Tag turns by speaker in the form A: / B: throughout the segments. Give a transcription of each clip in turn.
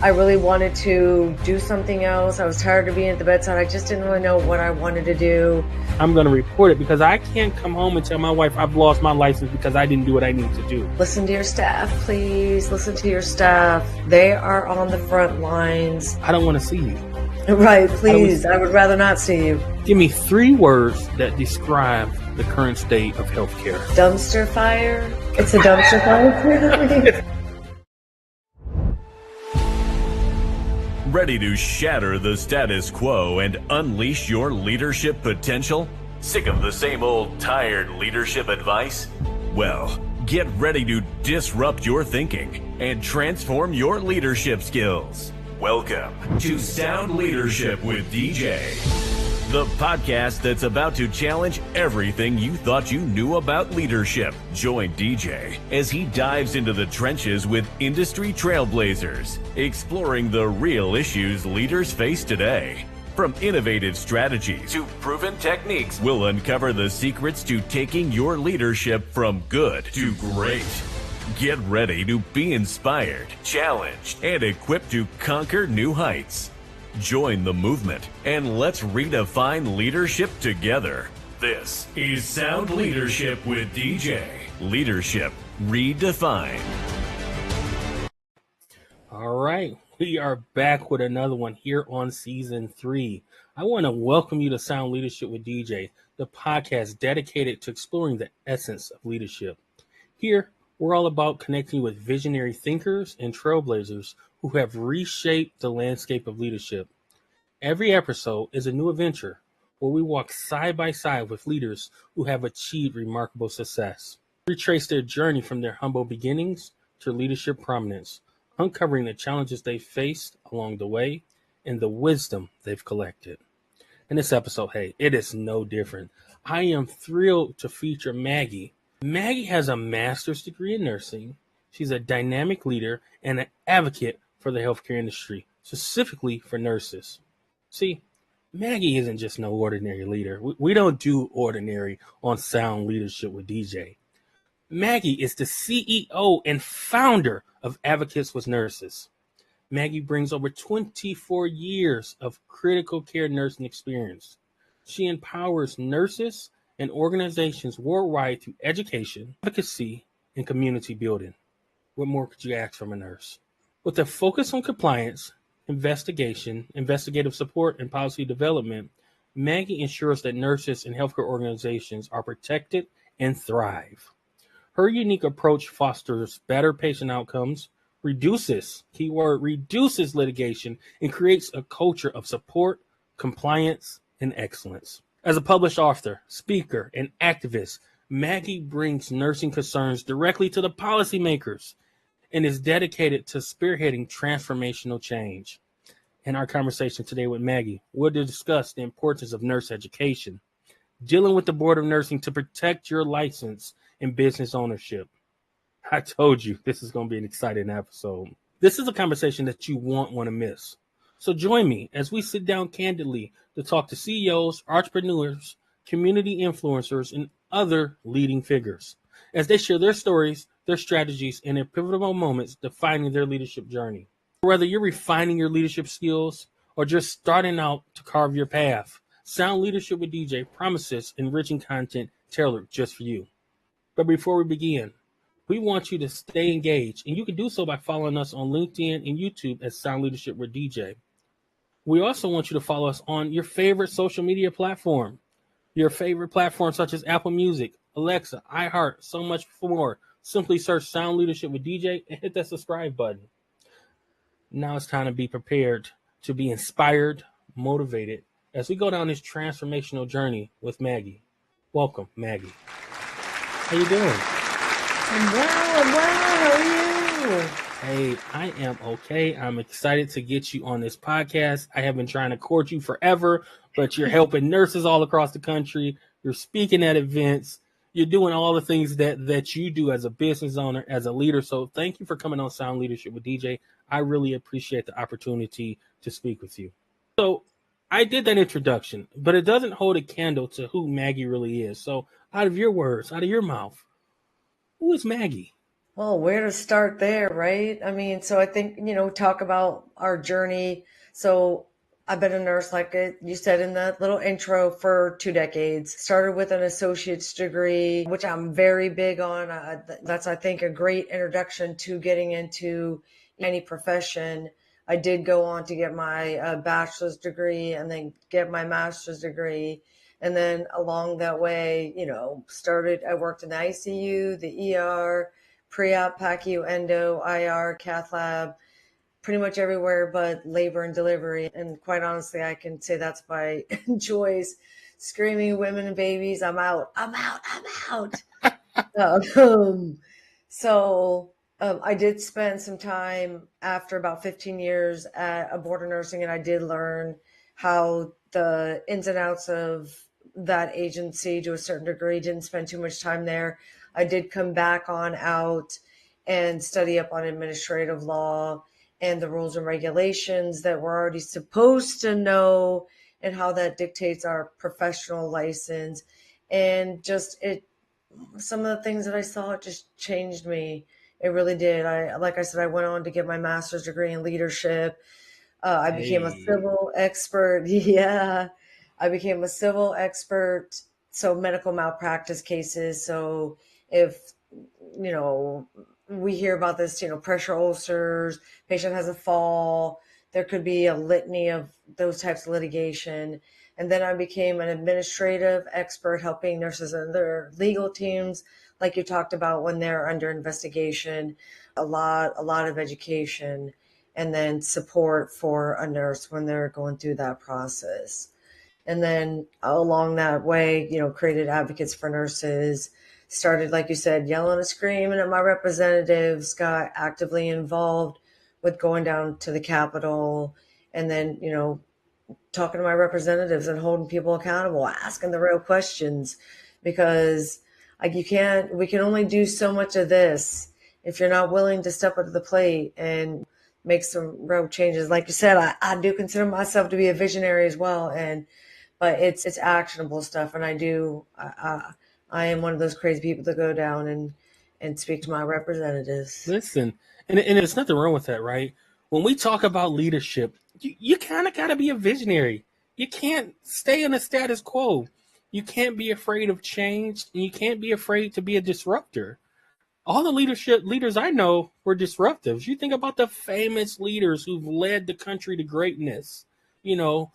A: I really wanted to do something else. I was tired of being at the bedside. I just didn't really know what I wanted to do.
B: I'm going to report it because I can't come home and tell my wife I've lost my license because I didn't do what I need to do.
A: Listen to your staff, please. Listen to your staff. They are on the front lines.
B: I don't want to see you.
A: Right, please. I would rather not see you.
B: Give me 3 words that describe the current state of healthcare.
A: Dumpster fire. It's a dumpster fire.
C: Ready to shatter the status quo and unleash your leadership potential? Sick of the same old tired leadership advice? Well, get ready to disrupt your thinking and transform your leadership skills. Welcome to Sound Leadership with DJ, the podcast that's about to challenge everything you thought you knew about leadership. Join DJ as he dives into the trenches with industry trailblazers, exploring the real issues leaders face today. From innovative strategies to proven techniques, we'll uncover the secrets to taking your leadership from good to great. Get ready to be inspired, challenged, and equipped to conquer new heights. Join the movement and let's redefine leadership together. This is Sound Leadership with DJ. Leadership redefined.
B: All right, we are back with another one here on season 3. I want to welcome you to Sound Leadership with DJ, the podcast dedicated to exploring the essence of leadership. Here, we're all about connecting with visionary thinkers and trailblazers who have reshaped the landscape of leadership. Every episode is a new adventure where we walk side by side with leaders who have achieved remarkable success. We trace their journey from their humble beginnings to leadership prominence, uncovering the challenges they faced along the way and the wisdom they've collected. In this episode, it is no different. I am thrilled to feature Maggie. Maggie has a master's degree in nursing. She's a dynamic leader and an advocate for the healthcare industry, specifically for nurses. See, Maggie isn't just no ordinary leader. We don't do ordinary on Sound Leadership with DJ. Maggie is the CEO and founder of Advocates with Nurses. Maggie brings over 24 years of critical care nursing experience. She empowers nurses and organizations worldwide through education, advocacy, and community building. What more could you ask from a nurse? With a focus on compliance, investigation, investigative support, and policy development, Maggie ensures that nurses and healthcare organizations are protected and thrive. Her unique approach fosters better patient outcomes, reduces litigation, and creates a culture of support, compliance, and excellence. As a published author, speaker, and activist, Maggie brings nursing concerns directly to the policymakers and is dedicated to spearheading transformational change. In our conversation today with Maggie, we'll discuss the importance of nurse education, dealing with the Board of Nursing to protect your license and business ownership. I told you this is going to be an exciting episode. This is a conversation that you won't want to miss. So join me as we sit down candidly to talk to CEOs, entrepreneurs, community influencers, and other leading figures as they share their stories, their strategies, and their pivotal moments defining their leadership journey. Whether you're refining your leadership skills or just starting out to carve your path, Sound Leadership with DJ promises enriching content tailored just for you. But before we begin, we want you to stay engaged, and you can do so by following us on LinkedIn and YouTube at Sound Leadership with DJ. We also want you to follow us on your favorite social media platform. Your favorite platforms such as Apple Music, Alexa, iHeart, so much more. Simply search Sound Leadership with DJ and hit that subscribe button. Now it's time to be prepared to be inspired, motivated, as we go down this transformational journey with Maggie. Welcome, Maggie. How you doing?
A: I'm well. How are you?
B: Hey, I am okay. I'm excited to get you on this podcast. I have been trying to court you forever, but you're helping nurses all across the country. You're speaking at events. You're doing all the things that you do as a business owner, as a leader. So thank you for coming on Sound Leadership with DJ. I really appreciate the opportunity to speak with you. So I did that introduction, but it doesn't hold a candle to who Maggie really is. So out of your words, out of your mouth, who is Maggie?
A: Well, where to start there, right? I mean, so I think, talk about our journey. So I've been a nurse, like you said in the little intro, for 2 decades. Started with an associate's degree, which I'm very big on. That's, I think, a great introduction to getting into any profession. I did go on to get my bachelor's degree and then get my master's degree. And then along that way, I worked in the ICU, the ER, pre-op, PACU, endo, IR, cath lab, pretty much everywhere but labor and delivery. And quite honestly, I can say that's my choice. Screaming women and babies, I'm out, I'm out, I'm out. Um, I did spend some time after about 15 years at a board of nursing, and I did learn how the ins and outs of that agency to a certain degree. Didn't spend too much time there. I did come back on out and study up on administrative law and the rules and regulations that we're already supposed to know and how that dictates our professional license. And just some of the things that I saw, it just changed me. It really did. Like I said, I went on to get my master's degree in leadership. I became a
B: Hey,
A: civil expert. Yeah, I became a civil expert. So medical malpractice cases. So if, you know, we hear about this, pressure ulcers, patient has a fall, there could be a litany of those types of litigation. And then I became an administrative expert helping nurses and their legal teams, like you talked about, when they're under investigation, a lot of education, and then support for a nurse when they're going through that process. And then along that way, created advocates for nurses, started, like you said, yelling and screaming at my representatives, got actively involved with going down to the Capitol, and then, talking to my representatives and holding people accountable, asking the real questions, because like we can only do so much of this if you're not willing to step up to the plate and make some real changes. Like you said, I do consider myself to be a visionary as well. But it's actionable stuff. And I am one of those crazy people that go down and speak to my representatives.
B: listen, and there's nothing wrong with that, right? When we talk about leadership, you kind of got to be a visionary. You can't stay in the status quo. You can't be afraid of change, and you can't be afraid to be a disruptor. All the leadership leaders I know were disruptives. You think about the famous leaders who've led the country to greatness. You know,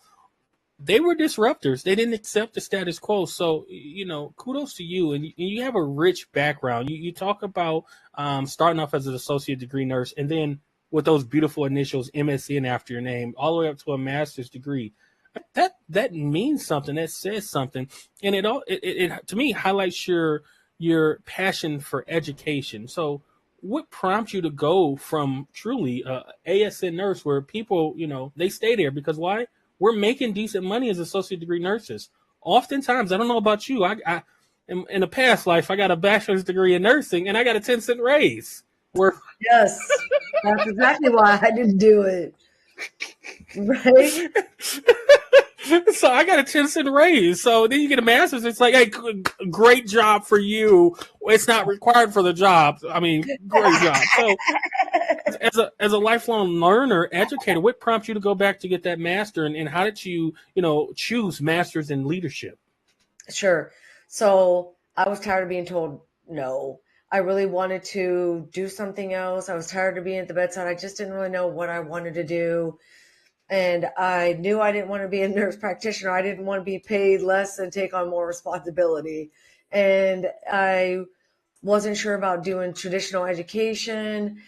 B: they were disruptors. They didn't accept the status quo. So, kudos to you. And you have a rich background. You talk about starting off as an associate degree nurse and then with those beautiful initials, MSN after your name, all the way up to a master's degree. That means something. That says something. And it to me highlights your passion for education. So what prompts you to go from truly ASN nurse where people, they stay there because why? We're making decent money as associate degree nurses. Oftentimes, I don't know about you. I in a past life, I got a bachelor's degree in nursing and I got a 10-cent raise. Where
A: Yes, that's exactly why I didn't do it. Right?
B: so I got a 10-cent raise. So then you get a master's. It's like, hey, great job for you. It's not required for the job. I mean, great job. So as a lifelong learner, educator, what prompts you to go back to get that master, and how did you choose masters in leadership?
A: Sure. So I was tired of being told no. I really wanted to do something else. I was tired of being at the bedside. I just didn't really know what I wanted to do. And I knew I didn't want to be a nurse practitioner. I didn't want to be paid less and take on more responsibility. And I wasn't sure about doing traditional education.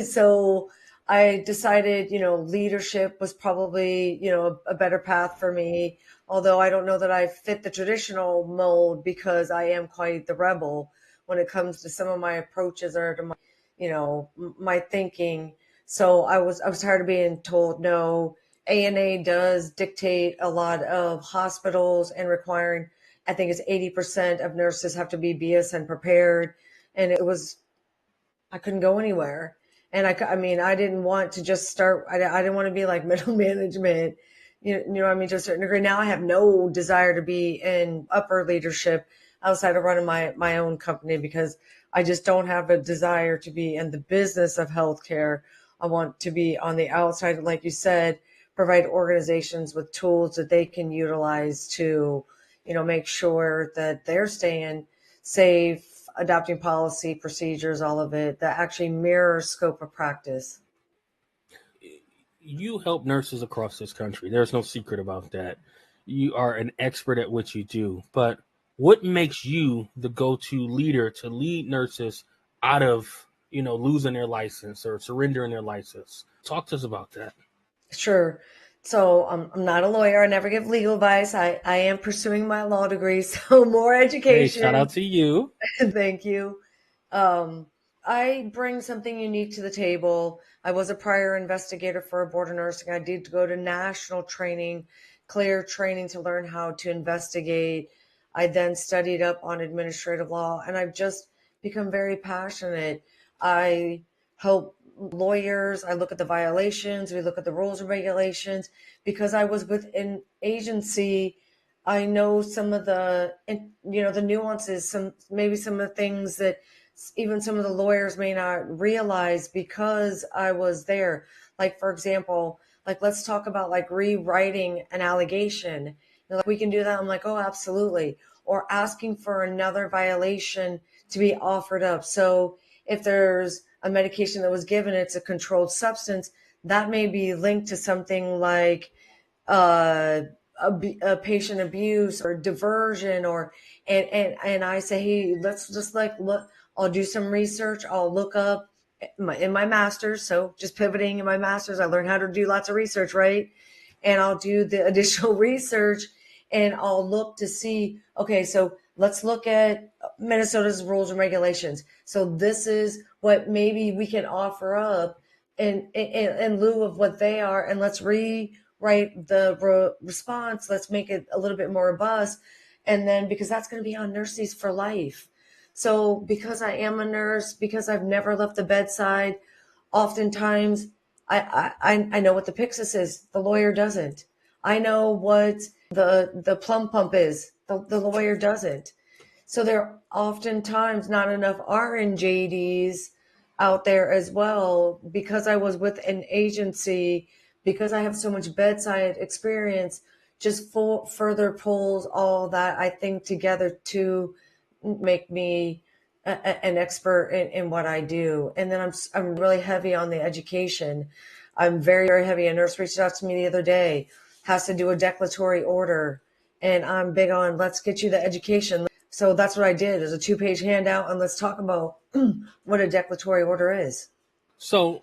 A: So I decided, leadership was probably, a better path for me. Although I don't know that I fit the traditional mold because I am quite the rebel when it comes to some of my approaches or to my thinking. So I was tired of being told no. ANA does dictate a lot of hospitals and requiring, I think it's 80% of nurses have to be BSN prepared. And I couldn't go anywhere. And I mean, I didn't want to just start, I didn't want to be like middle management, you know what I mean, to a certain degree. Now I have no desire to be in upper leadership. outside of running my own company, because I just don't have a desire to be in the business of healthcare. I want to be on the outside, like you said, provide organizations with tools that they can utilize to, make sure that they're staying safe, adopting policy, procedures, all of it that actually mirrors scope of practice.
B: You help nurses across this country. There's no secret about that. You are an expert at what you do. But what makes you the go-to leader to lead nurses out of, losing their license or surrendering their license? Talk to us about that.
A: Sure. So I'm not a lawyer. I never give legal advice. I am pursuing my law degree, so more
B: Hey, shout
A: education.
B: out to you.
A: Thank you. Um, I bring something unique to the table. I was a prior investigator for a board of nursing. I did go to national training, clear training to learn how to investigate. I then studied up on administrative law, and I've just become very passionate. I help lawyers. I look at the violations. We look at the rules and regulations. Because I was with an agency, I know some of the, the nuances, maybe some of the things that even some of the lawyers may not realize because I was there. Like, for example, like, let's talk about like rewriting an allegation. Like, we can do that. I'm like, oh, absolutely. Or asking for another violation to be offered up. So if there's a medication that was given, it's a controlled substance, that may be linked to something like uh, a patient abuse or diversion, or and I say, hey, let's just like look. I'll do some research. I'll look up in my master's. So just pivoting in my master's, I learned how to do lots of research, right? And I'll do the additional research, and I'll look to see, okay, so let's look at Minnesota's rules and regulations. So this is what maybe we can offer up in lieu of what they are, and let's rewrite the response. Let's make it a little bit more robust. And then, because that's going to be on nurses for life. So because I am a nurse, because I've never left the bedside, oftentimes I know what the Pyxis is. The lawyer doesn't. I know what the plum pump is. The lawyer doesn't. So there are oftentimes not enough RNJDs out there as well, because I was with an agency, because I have so much bedside experience, just further pulls all that, I think, together to make me an expert in what I do. And then I'm really heavy on the education. I'm very, very heavy. A nurse reached out to me the other day, has to do a declaratory order. And I'm big on, let's get you the education. So that's what I did. There's a 2-page handout, and let's talk about what a declaratory order is.
B: So,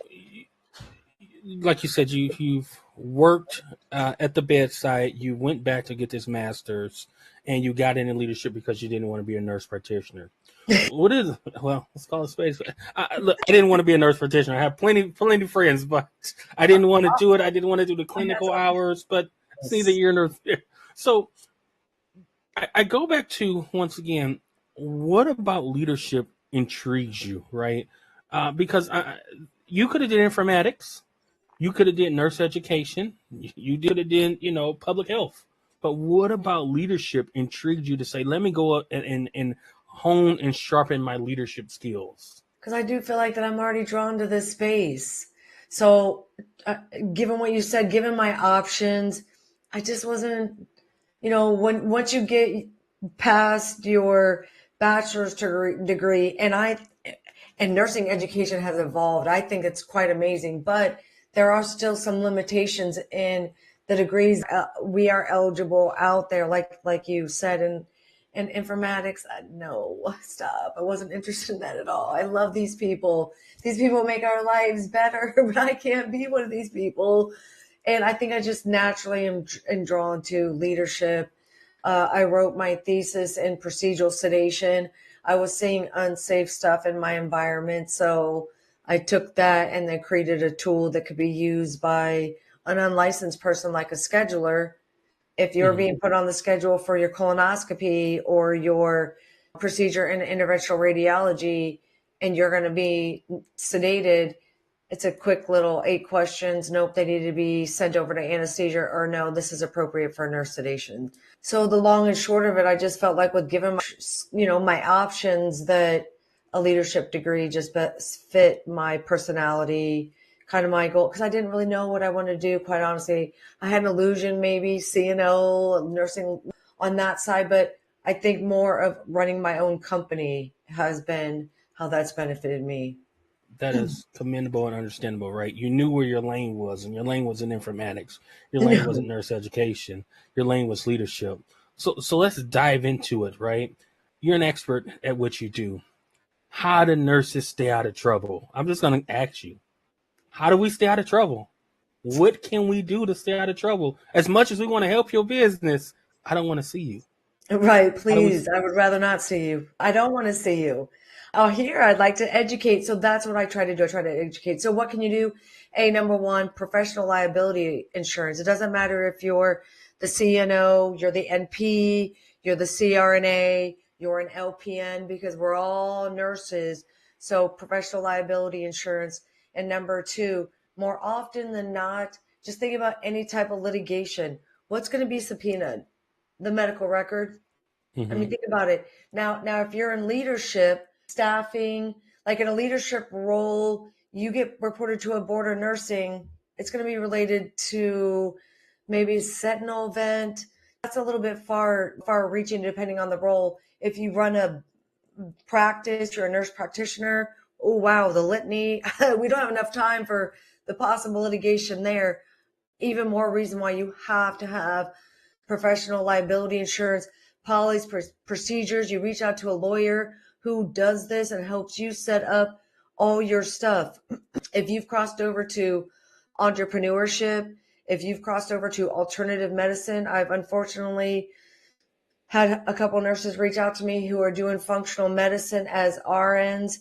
B: like you said, you've worked at the bedside. You went back to get this master's, and you got into leadership because you didn't want to be a nurse practitioner. What is, well, let's call it space. Look, I didn't want to be a nurse practitioner. I have plenty of friends, but I didn't want to do it. I didn't want to do the clinical hours, but it's neither here nor there. So I go back to, once again, what about leadership intrigues you, right? Because you could have did informatics, you could have did nurse education, you could have did, public health. But what about leadership intrigued you to say, let me go up and hone and sharpen my leadership skills?
A: Because I do feel like that I'm already drawn to this space. So given what you said, given my options, I just wasn't, once you get past your bachelor's degree, and nursing education has evolved, I think it's quite amazing, but there are still some limitations in the degrees we are eligible out there, like you said, and informatics. No, stop. I wasn't interested in that at all. I love these people. These people make our lives better, but I can't be one of these people. And I think I just naturally am drawn to leadership. I wrote my thesis in procedural sedation. I was seeing unsafe stuff in my environment, so I took that and then created a tool that could be used by an unlicensed person, like a scheduler. If you're being put on the schedule for your colonoscopy or your procedure in interventional radiology, and you're going to be sedated, It's a quick little 8 questions. Nope, they need to be sent over to anesthesia, or no, this is appropriate for nurse sedation. So the long and short of it, I just felt like with given my options, that a leadership degree just best fit my personality, kind of my goal, because I didn't really know what I wanted to do, quite honestly. I had an illusion, maybe CNO, nursing on that side, but I think more of running my own company has been how that's benefited me.
B: That is commendable and understandable, right? You knew where your lane was, and your lane was in informatics. Your lane wasn't nurse education. Your lane was leadership. So let's dive into it, right? You're an expert at what you do. How do nurses stay out of trouble? I'm just going to ask you, how do we stay out of trouble? What can we do to stay out of trouble? As much as we want to help your business, I don't want to see you.
A: Right,
B: How do we?
A: please. I would rather not see you. I don't want to see you. Oh, here, I'd like to educate. So that's what I try to do. I try to educate. So what can you do? Number one, professional liability insurance. It doesn't matter if you're the CNO, you're the NP, you're the CRNA, you're an LPN, because we're all nurses. So professional liability insurance. And number two, more often than not, just think about any type of litigation. What's going to be subpoenaed? The medical record. I mean, think about it. Now, if you're in leadership, staffing, like in a leadership role, you get reported to a board of nursing. It's going to be related to maybe a sentinel event. That's a little bit far reaching depending on the role. If you run a practice, you're a nurse practitioner. Oh, wow, the litany. We don't have enough time for the possible litigation there. Even more reason why you have to have professional liability insurance, policies, procedures. You reach out to a lawyer who does this and helps you set up all your stuff. If you've crossed over to entrepreneurship, if you've crossed over to alternative medicine, I've unfortunately had a couple nurses reach out to me who are doing functional medicine as RNs,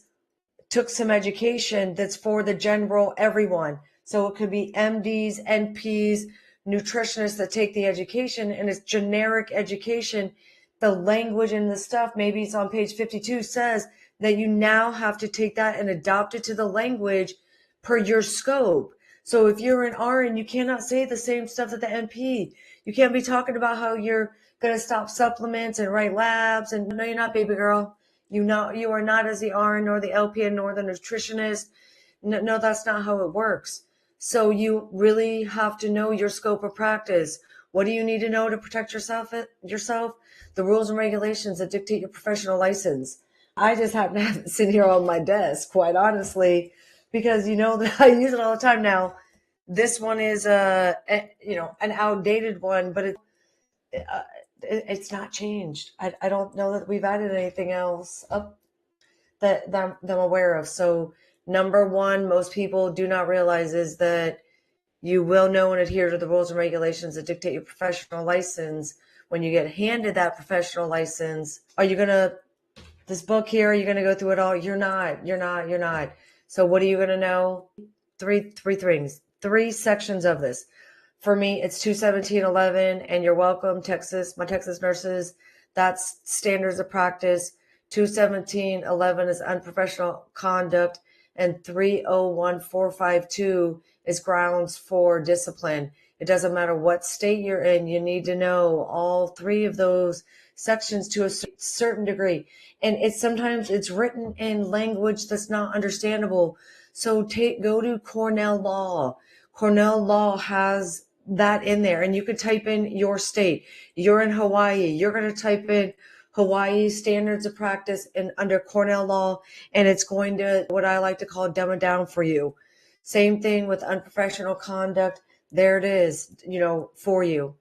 A: took some education that's for the general everyone. So it could be MDs, NPs, nutritionists that take the education, and it's generic education. The language and the stuff, maybe it's on page 52, says that you now have to take that and adopt it to the language per your scope. So if you're an RN, you cannot say the same stuff that the NP. You can't be talking about how you're going to stop supplements and write labs. And no, you're not, baby girl. You are not as the RN nor the LPN nor the nutritionist. No, that's not how it works. So you really have to know your scope of practice. What do you need to know to protect yourself? The rules and regulations that dictate your professional license. I just happen to have it sitting here on my desk, quite honestly, because you know that I use it all the time now. This one is an outdated one, but it's not changed. I don't know that we've added anything else up that I'm aware of. So number one, most people do not realize is that you will know and adhere to the rules and regulations that dictate your professional license. When you get handed that professional license, are you going to, this book here, are you going to go through it all? You're not. So what are you going to know? Three things, 3 sections of this. For me, it's 217.11, and you're welcome, Texas, my Texas nurses. That's standards of practice. 217.11 is unprofessional conduct, and 301452 is grounds for discipline. It doesn't matter what state you're in, you need to know all 3 of those sections to a certain degree. And sometimes it's written in language that's not understandable. So go to Cornell Law. Cornell Law has that in there, and you could type in your state. You're in Hawaii. You're going to type in Hawaii standards of practice and under Cornell Law, and it's going to, what I like to call, dumb it down for you. Same thing with unprofessional conduct. There it is, for you.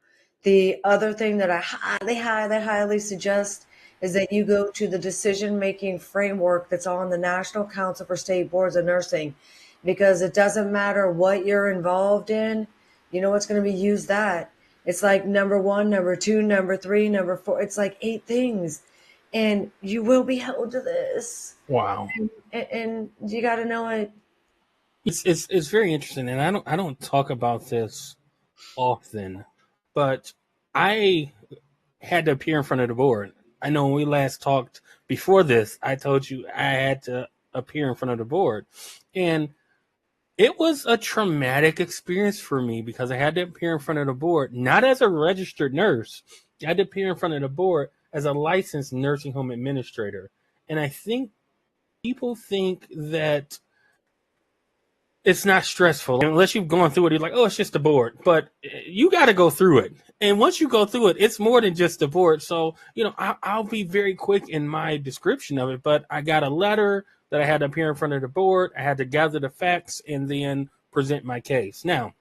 A: The other thing that I highly suggest is that you go to the decision-making framework that's on the National Council for State Boards of Nursing, because it doesn't matter what you're involved in, it's going to be used that. It's like number 1, number 2, number 3, number 4. It's like 8 things, and you will be held to this.
B: Wow.
A: And you got to know it.
B: It's very interesting, and I don't talk about this often, but I had to appear in front of the board. I know when we last talked before this, I told you I had to appear in front of the board, and It was a traumatic experience for me because I had to appear in front of the board, not as a registered nurse. I had to appear in front of the board as a licensed nursing home administrator. And I think people think that it's not stressful unless you've gone through it. You're like, oh, it's just a board, but you got to go through it. And once you go through it, it's more than just a board. So, I'll be very quick in my description of it, but I got a letter that I had to appear in front of the board. I had to gather the facts and then present my case. Now,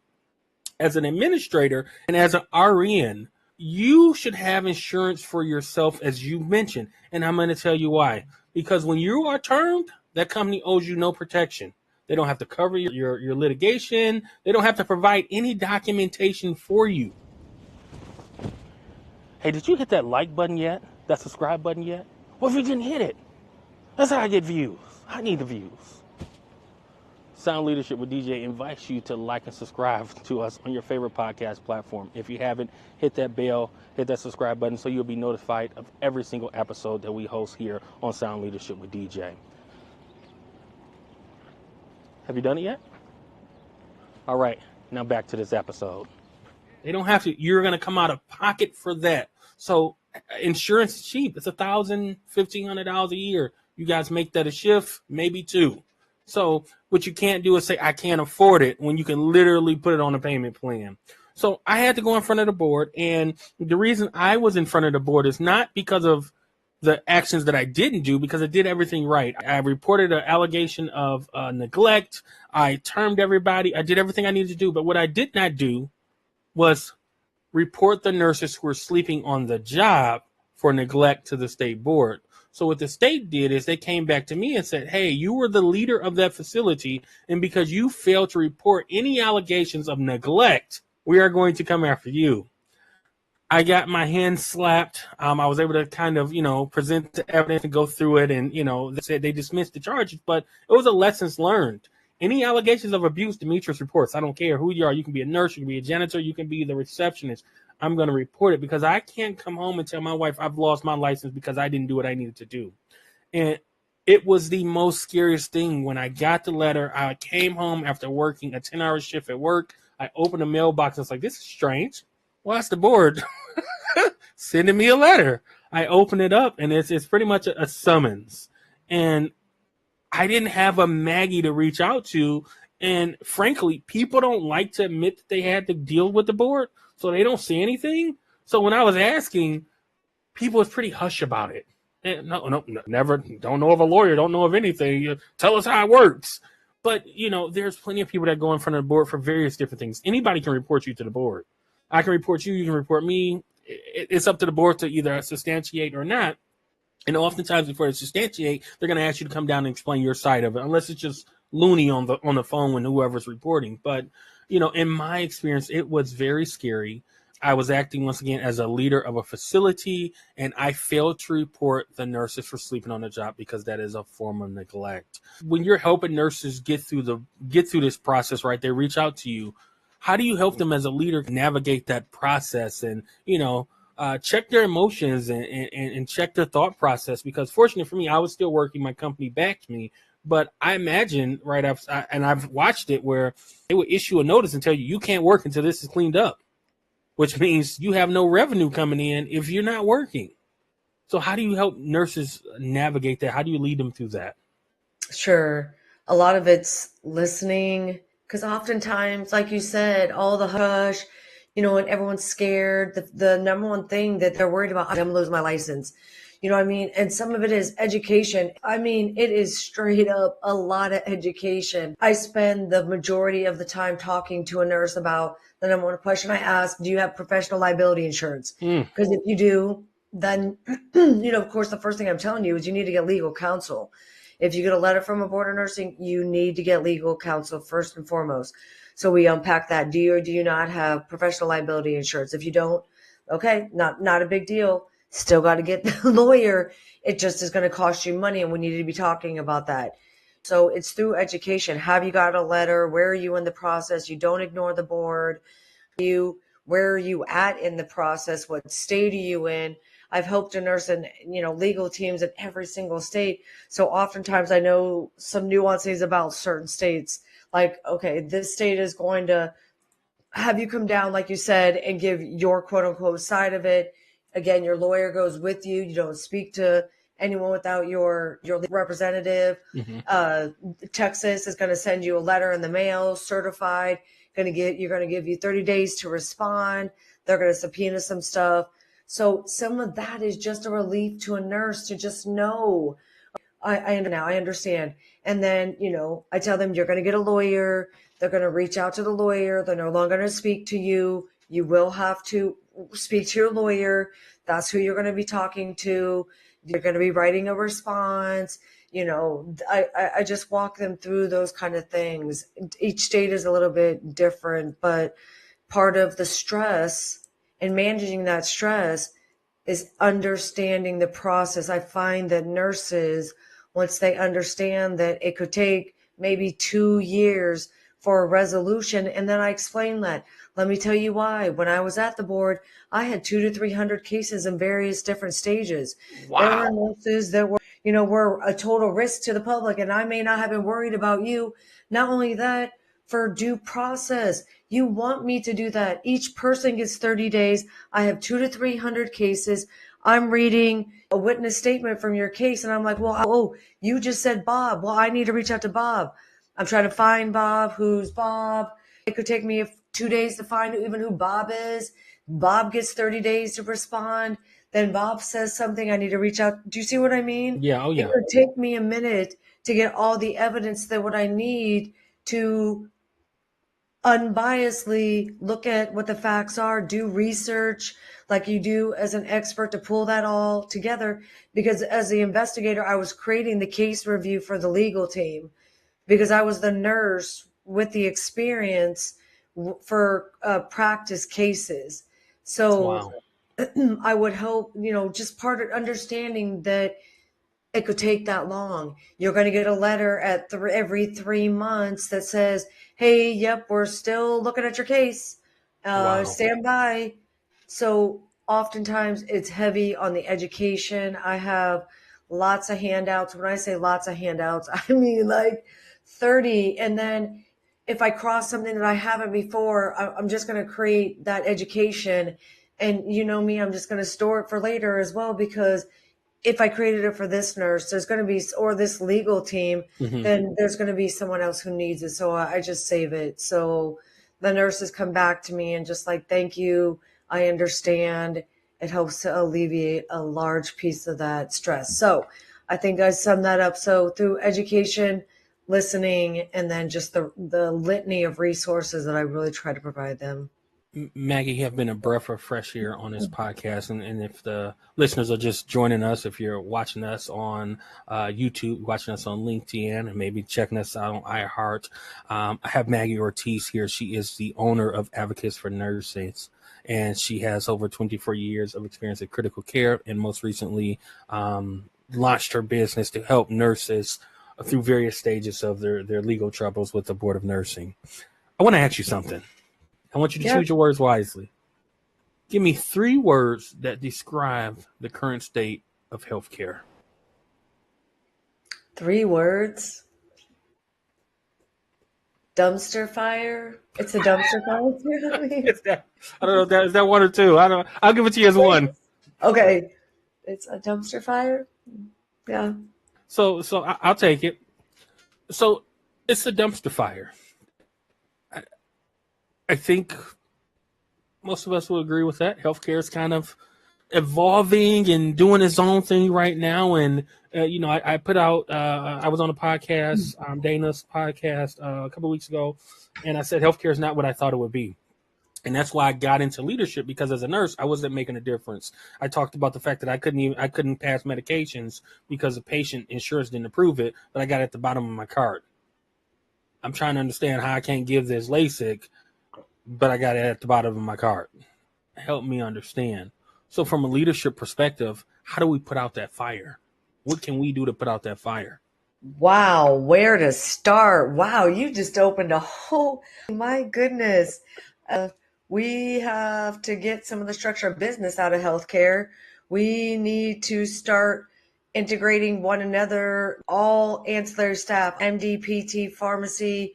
B: as an administrator and as an RN, you should have insurance for yourself, as you mentioned. And I'm going to tell you why. Because when you are termed, that company owes you no protection. They don't have to cover your litigation. They don't have to provide any documentation for you. Hey, did you hit that like button yet? That subscribe button yet? Well, if you didn't hit it, that's how I get views. I need the views. Sound Leadership with DJ invites you to like and subscribe to us on your favorite podcast platform. If you haven't, hit that bell, hit that subscribe button so you'll be notified of every single episode that we host here on Sound Leadership with DJ. Have you done it yet? All right, now back to this episode. They don't have to. You're going to come out of pocket for that. So insurance is cheap. It's $1,000, $1,500 a year. You guys make that a shift, maybe two. So what you can't do is say, I can't afford it, when you can literally put it on a payment plan. So I had to go in front of the board. And the reason I was in front of the board is not because of the actions that I didn't do, because I did everything right. I reported an allegation of neglect. I termed everybody. I did everything I needed to do. But what I did not do was report the nurses who were sleeping on the job for neglect to the state board. So what the state did is they came back to me and said, hey, you were the leader of that facility, and because you failed to report any allegations of neglect, we are going to come after you. I got my hand slapped. I was able to kind of, present the evidence and go through it. And, they said they dismissed the charges, but it was a lessons learned. Any allegations of abuse, Demetrius reports. I don't care who you are. You can be a nurse, you can be a janitor, you can be the receptionist. I'm going to report it, because I can't come home and tell my wife I've lost my license because I didn't do what I needed to do. And it was the most scariest thing. When I got the letter, I came home after working a 10-hour shift at work. I opened the mailbox and was like, this is strange. Well, that's the board sending me a letter. I open it up, and it's pretty much a summons. And I didn't have a Maggie to reach out to. And frankly, people don't like to admit that they had to deal with the board, so they don't say anything. So when I was asking, people was pretty hush about it. And no, never, don't know of a lawyer, don't know of anything. Tell us how it works. But, there's plenty of people that go in front of the board for various different things. Anybody can report you to the board. I can report you, you can report me. It's up to the board to either substantiate or not. And oftentimes before they substantiate, they're going to ask you to come down and explain your side of it, unless it's just loony on the phone when whoever's reporting. But, in my experience, it was very scary. I was acting once again as a leader of a facility, and I failed to report the nurses for sleeping on the job because that is a form of neglect. When you're helping nurses get through this process, right, they reach out to you. How do you help them as a leader navigate that process and, check their emotions and check their thought process? Because fortunately for me, I was still working. My company backed me. But I imagine and I've watched it where they would issue a notice and tell you, you can't work until this is cleaned up, which means you have no revenue coming in if you're not working. So how do you help nurses navigate that? How do you lead them through that?
A: Sure. A lot of it's listening. Because oftentimes, like you said, all the hush, and everyone's scared. The number one thing that they're worried about, I'm going to lose my license. You know what I mean? And some of it is education. I mean, it is straight up a lot of education. I spend the majority of the time talking to a nurse about the number one question I ask, do you have professional liability insurance? Because if you do, then, of course, the first thing I'm telling you is you need to get legal counsel. If you get a letter from a board of nursing, you need to get legal counsel first and foremost. So we unpack that. Do you or do you not have professional liability insurance? If you don't, okay, not a big deal. Still got to get the lawyer. It just is going to cost you money, and we need to be talking about that. So it's through education. Have you got a letter? Where are you in the process? You don't ignore the board. Where are you at in the process? What state are you in? I've helped a nurse and, legal teams in every single state. So oftentimes I know some nuances about certain states. Like, okay, this state is going to have you come down, like you said, and give your quote unquote side of it. Again, your lawyer goes with you. You don't speak to anyone without your representative.
B: Mm-hmm.
A: Texas is going to send you a letter in the mail, certified. You're going to give you 30 days to respond. They're going to subpoena some stuff. So some of that is just a relief to a nurse to just know. I understand. And then, I tell them you're going to get a lawyer. They're going to reach out to the lawyer. They're no longer going to speak to you. You will have to speak to your lawyer. That's who you're going to be talking to. You're going to be writing a response. I just walk them through those kind of things. Each state is a little bit different, but part of the stress and managing that stress is understanding the process. I find that nurses, once they understand that it could take maybe 2 years for a resolution, and then I explain that. Let me tell you why. When I was at the board, I had 200 to 300 cases in various different stages.
B: Wow.
A: There were nurses that were a total risk to the public, and I may not have been worried about you. Not only that, for due process, you want me to do that. Each person gets 30 days. I have 200 to 300 cases. I'm reading a witness statement from your case, and I'm like, well, you just said Bob. Well, I need to reach out to Bob. I'm trying to find Bob. Who's Bob? It could take me 2 days to find even who Bob is. Bob gets 30 days to respond. Then Bob says something. I need to reach out. Do you see what I mean?
B: Yeah. Oh, yeah.
A: It could take me a minute to get all the evidence that what I need to unbiasedly look at what the facts are, do research like you do as an expert to pull that all together. Because as the investigator, I was creating the case review for the legal team because I was the nurse with the experience for practice cases. So
B: Wow.
A: I would hope, just part of understanding that it could take that long. You're going to get a letter at every 3 months that says, hey, yep, we're still looking at your case.
B: Wow.
A: Stand by. So oftentimes it's heavy on the education. I have lots of handouts. When I say lots of handouts, I mean like 30. And then if I cross something that I haven't before, I'm just going to create that education. And you know me, I'm just going to store it for later as well, because if I created it for this nurse, there's going to be, or this legal team,
B: Mm-hmm.
A: then there's going to be someone else who needs it. So I just save it. So the nurses come back to me and just like, thank you. I understand. It helps to alleviate a large piece of that stress. So I think I summed that up. So through education, listening, and then just the litany of resources that I really try to provide them.
B: Maggie, you have been a breath of fresh air on this podcast. And if the listeners are just joining us, if you're watching us on YouTube, watching us on LinkedIn, and maybe checking us out on iHeart, I have Maggie Ortiz here. She is the owner of Advocacy for Nurses, and she has over 24 years of experience in critical care, and most recently launched her business to help nurses through various stages of their legal troubles with the Board of Nursing. I want to ask you something. I want you to choose your words wisely. Give me 3 words that describe the current state of healthcare.
A: 3 words. Dumpster fire. It's a dumpster fire.
B: I don't know. Is that 1 or 2? I don't. I'll give it to you as 1.
A: Okay, it's a dumpster fire. Yeah.
B: So I'll take it. So it's a dumpster fire. I think most of us will agree with that. Healthcare is kind of evolving and doing its own thing right now. And, I put out, I was on a podcast, Dana's podcast a couple of weeks ago, and I said healthcare is not what I thought it would be. And that's why I got into leadership, because as a nurse, I wasn't making a difference. I talked about the fact that I couldn't pass medications because the patient insurance didn't approve it, but I got it at the bottom of my card. I'm trying to understand how I can't give this LASIK, but I got it at the bottom of my card. Help me understand. So from a leadership perspective, how do we put out that fire? What can we do to put out that fire?
A: Wow, where to start? Wow, you just opened a whole, my goodness. We have to get some of the structure of business out of healthcare. We need to start integrating one another, all ancillary staff, MD, PT, pharmacy,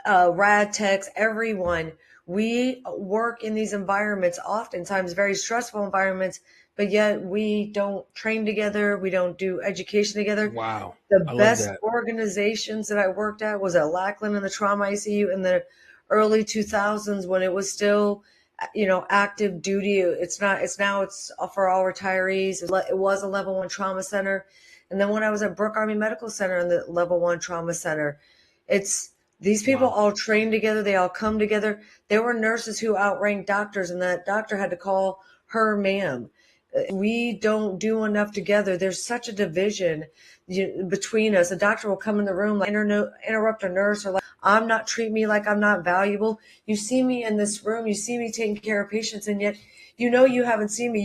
A: rad techs, everyone. We work in these environments, oftentimes very stressful environments, but yet we don't train together. We don't do education together.
B: Wow.
A: The
B: I love
A: best
B: that.
A: organizations that I worked at was at Lackland in the trauma ICU in the early 2000s when it was still, active duty. It's not, it's now it's for all retirees. It was a level 1 trauma center. And then when I was at Brooke Army Medical Center in the level 1 trauma center, it's, these people
B: Wow.
A: all train together. They all come together. There were nurses who outranked doctors, and that doctor had to call her ma'am. We don't do enough together. There's such a division between us. A doctor will come in the room, like interrupt a nurse, or like, treat me like I'm not valuable. You see me in this room, you see me taking care of patients, and yet you haven't seen me.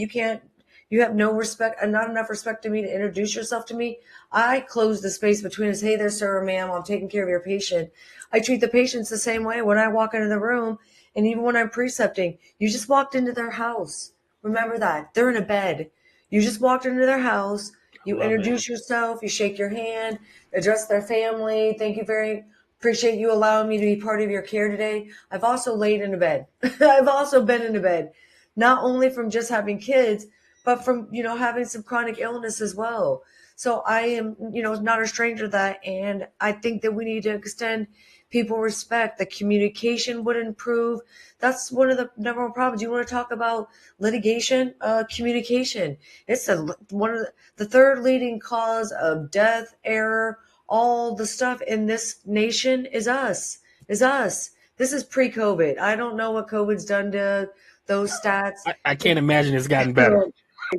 A: You have no respect and not enough respect to me to introduce yourself to me. I close the space between us. Hey there, sir or ma'am, I'm taking care of your patient. I treat the patients the same way when I walk into the room, and even when I'm precepting. You just walked into their house. Remember that. They're in a bed. You just walked into their house.
B: I
A: You
B: love it.
A: introduce yourself. You shake your hand, address their family. Thank you appreciate you allowing me to be part of your care today. I've also laid in a bed. I've also been in a bed, not only from just having kids, but from, having some chronic illness as well. So I am, not a stranger to that. And I think that we need to extend people respect. The communication would improve. That's one of the number one problems. You want to talk about litigation, communication. It's one of the third leading cause of death, error, all the stuff in this nation is us. This is pre-COVID. I don't know what COVID's done to those stats.
B: I can't imagine it's gotten better.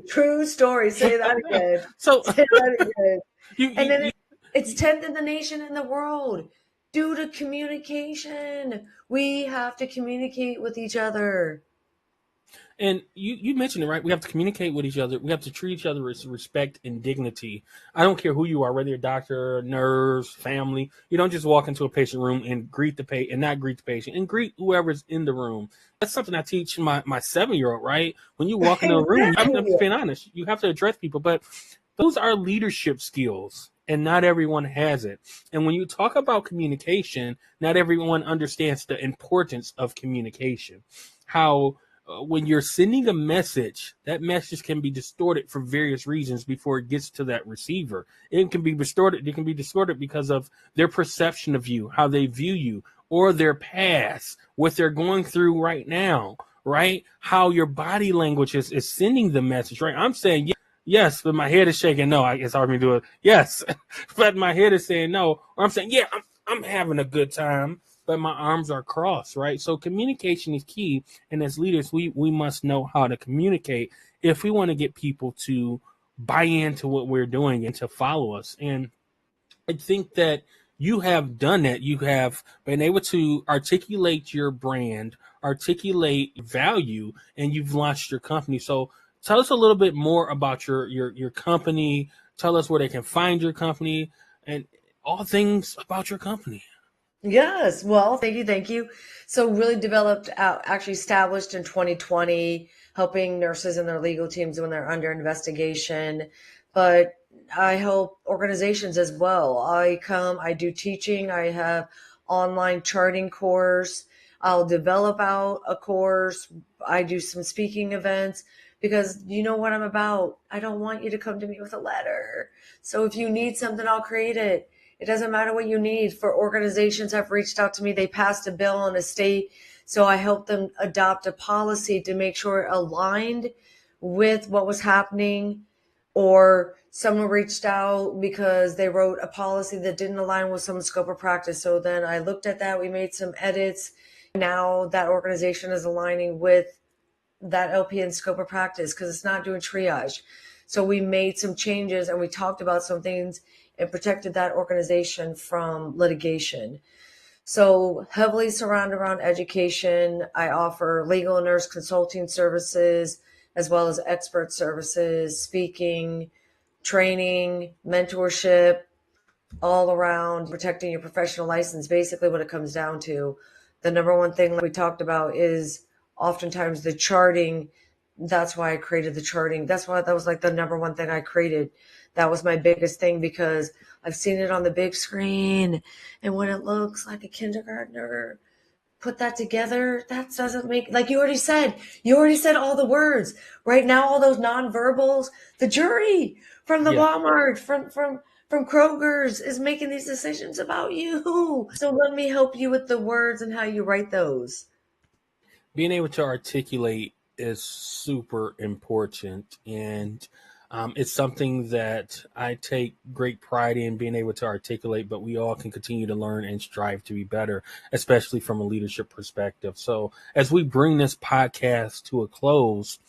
A: True story. Say that again.
B: So
A: Say that again. And then
B: you
A: it's 10th in the nation in the world due to communication. We have to communicate with each other.
B: and you mentioned it, right? We have to communicate with each other. We have to treat each other with respect and dignity. I don't care who you are, whether you're a doctor, nurse, family. You don't just walk into a patient room and greet the patient and not greet the patient and greet whoever's in the room. That's something I teach my 7-year-old, right? When you walk into a room, I'm being honest, you have to address people, but those are leadership skills. And not everyone has it. And when you talk about communication, not everyone understands the importance of communication. How when you're sending a message, that message can be distorted for various reasons before it gets to that receiver. It can be distorted. It can be distorted because of their perception of you, how they view you, or their past, what they're going through right now, right? How your body language is sending the message, right? I'm saying yes, but my head is shaking. No, I guess hard for me to do it. Yes, but my head is saying no. Or I'm saying, yeah, I'm having a good time, but my arms are crossed, right? So communication is key. And as leaders, we must know how to communicate if we want to get people to buy into what we're doing and to follow us. And I think that you have done that. You have been able to articulate your brand, articulate value, and you've launched your company. So tell us a little bit more about your company. Tell us where they can find your company and all things about your company.
A: Yes. Well, thank you. So really developed out, actually established in 2020, helping nurses and their legal teams when they're under investigation. But I help organizations as well. I do teaching. I have online charting course. I'll develop out a course. I do some speaking events because you know what I'm about. I don't want you to come to me with a letter. So if you need something, I'll create it. It doesn't matter what you need. For organizations have reached out to me. They passed a bill in a state. So I helped them adopt a policy to make sure it aligned with what was happening. Or someone reached out because they wrote a policy that didn't align with some scope of practice. So then I looked at that. We made some edits. Now that organization is aligning with that LPN scope of practice because it's not doing triage. So we made some changes and we talked about some things and protected that organization from litigation. So heavily surrounded around education. I offer legal and nurse consulting services as well as expert services, speaking, training, mentorship, all around protecting your professional license. Basically what it comes down to, the number one thing like we talked about is oftentimes the charting That's why I created the charting. That's why that was like the number one thing I created. That was my biggest thing because I've seen it on the big screen. And when it looks like a kindergartner put that together, that doesn't make, like you already said all the words. Right now, all those nonverbals, the jury from the Walmart, from Kroger's is making these decisions about you. So let me help you with the words and how you write those.
B: Being able to articulate is super important, and it's something that I take great pride in, being able to articulate, but we all can continue to learn and strive to be better, especially from a leadership perspective. So as we bring this podcast to a close,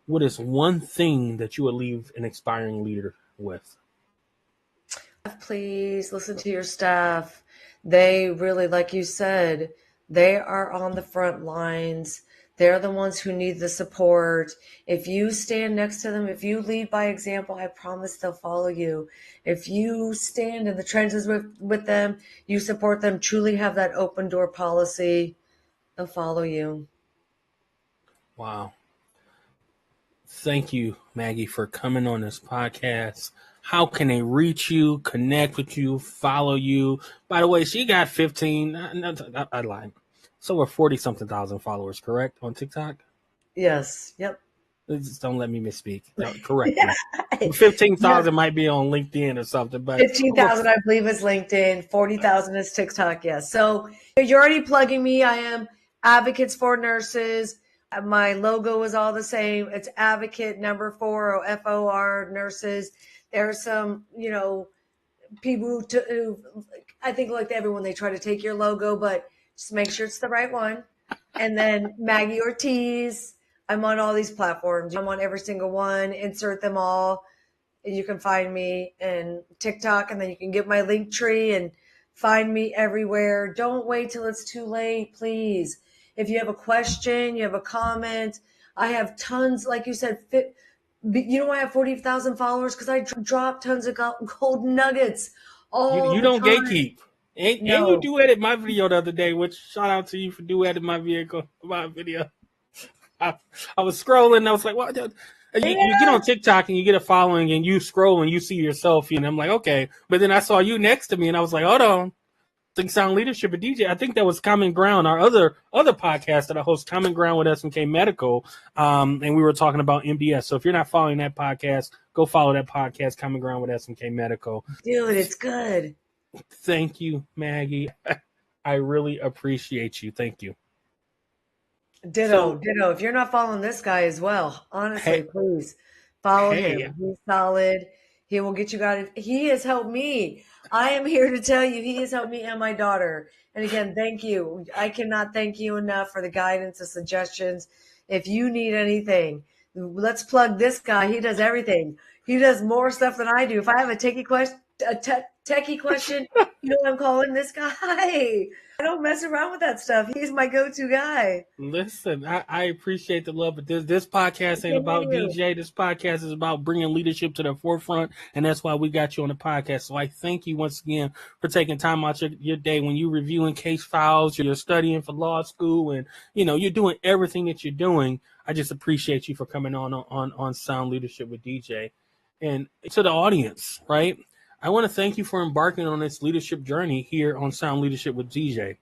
B: what is one thing that you would leave an aspiring leader with?
A: Please listen to your staff. They really, like you said, they are on the front lines. They're the ones who need the support. If you stand next to them, if you lead by example, I promise they'll follow you. If you stand in the trenches with them, you support them, truly have that open door policy, they'll follow you.
B: Wow. Thank you, Maggie, for coming on this podcast. How can they reach you, connect with you, follow you? By the way, she got 15, I lied. So we're 40-something thousand followers, correct, on TikTok?
A: Yes. Yep.
B: Just don't let me misspeak. No, correct. 15,000 might be on LinkedIn or something, but
A: 15,000, I believe, is LinkedIn. 40,000 is TikTok. Yes. So you're already plugging me. I am Advocates for Nurses. My logo is all the same. It's Advocate number 4 or FOR Nurses. There are some, people who I think like everyone, they try to take your logo, but just make sure it's the right one. And then Maggie Ortiz. I'm on all these platforms. I'm on every single one. Insert them all. You can find me in TikTok, and then you can get my link tree and find me everywhere. Don't wait till it's too late, please. If you have a question, you have a comment, I have tons, like you said, I have 40,000 followers because I drop tons of gold nuggets all
B: you
A: the
B: don't
A: time.
B: gatekeep. And you duetted my video the other day, which shout out to you for duetting my video. I was scrolling and I was like, what? You get on TikTok and you get a following and you scroll and you see yourself, and I'm like, okay. But then I saw you next to me and I was like, hold on. Think Sound Leadership with DJ. I think that was Common Ground, our other podcast that I host, Common Ground with SMK Medical. And we were talking about MDS. So if you're not following that podcast, go follow that podcast, Common Ground with SMK Medical.
A: Dude, it's good.
B: Thank you, Maggie. I really appreciate you. Thank you.
A: Ditto. If you're not following this guy as well, honestly, please follow him. He's solid. He will get you guys. He has helped me. I am here to tell you, he has helped me and my daughter. And again, thank you. I cannot thank you enough for the guidance, the suggestions. If you need anything, let's plug this guy. He does everything. He does more stuff than I do. If I have a techie question, I'm calling this guy. I don't mess around with that stuff. He's my go-to guy.
B: Listen, I appreciate the love, but this podcast ain't about DJ. This podcast is about bringing leadership to the forefront, and that's why we got you on the podcast. So I thank you once again for taking time out your day when you're reviewing case files, you're studying for law school, and you're doing everything that you're doing. I just appreciate you for coming on Sound Leadership with DJ. And to the audience, right? I want to thank you for embarking on this leadership journey here on Sound Leadership with DJ.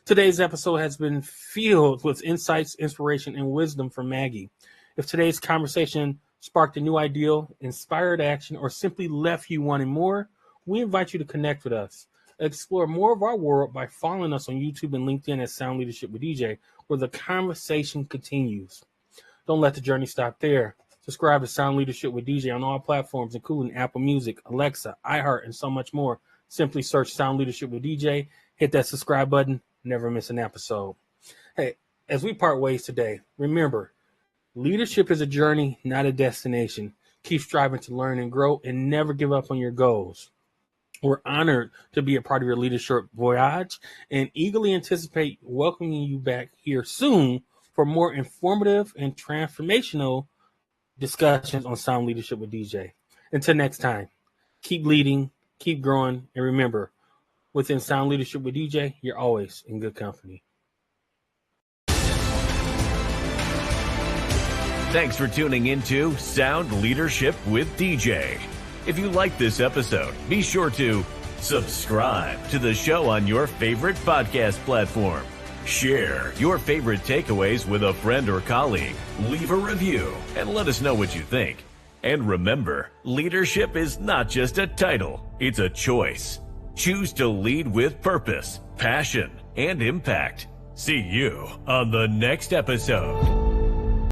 B: Today's episode has been filled with insights, inspiration, and wisdom from Maggie. If today's conversation sparked a new ideal, inspired action, or simply left you wanting more, we invite you to connect with us. Explore more of our world by following us on YouTube and LinkedIn at Sound Leadership with DJ, where the conversation continues. Don't let the journey stop there. Subscribe to Sound Leadership with DJ on all platforms, including Apple Music, Alexa, iHeart, and so much more. Simply search Sound Leadership with DJ, hit that subscribe button, never miss an episode. Hey, as we part ways today, remember, leadership is a journey, not a destination. Keep striving to learn and grow and never give up on your goals. We're honored to be a part of your leadership voyage and eagerly anticipate welcoming you back here soon for more informative and transformational discussions on Sound Leadership with DJ. Until next time, keep leading, keep growing, and remember, within Sound Leadership with DJ, you're always in good company.
C: Thanks for tuning into Sound Leadership with DJ. If you like this episode, be sure to subscribe to the show on your favorite podcast platform. Share your favorite takeaways with a friend or colleague. Leave a review and let us know what you think. And remember, leadership is not just a title, it's a choice. Choose to lead with purpose, passion, and impact. See you on the next episode.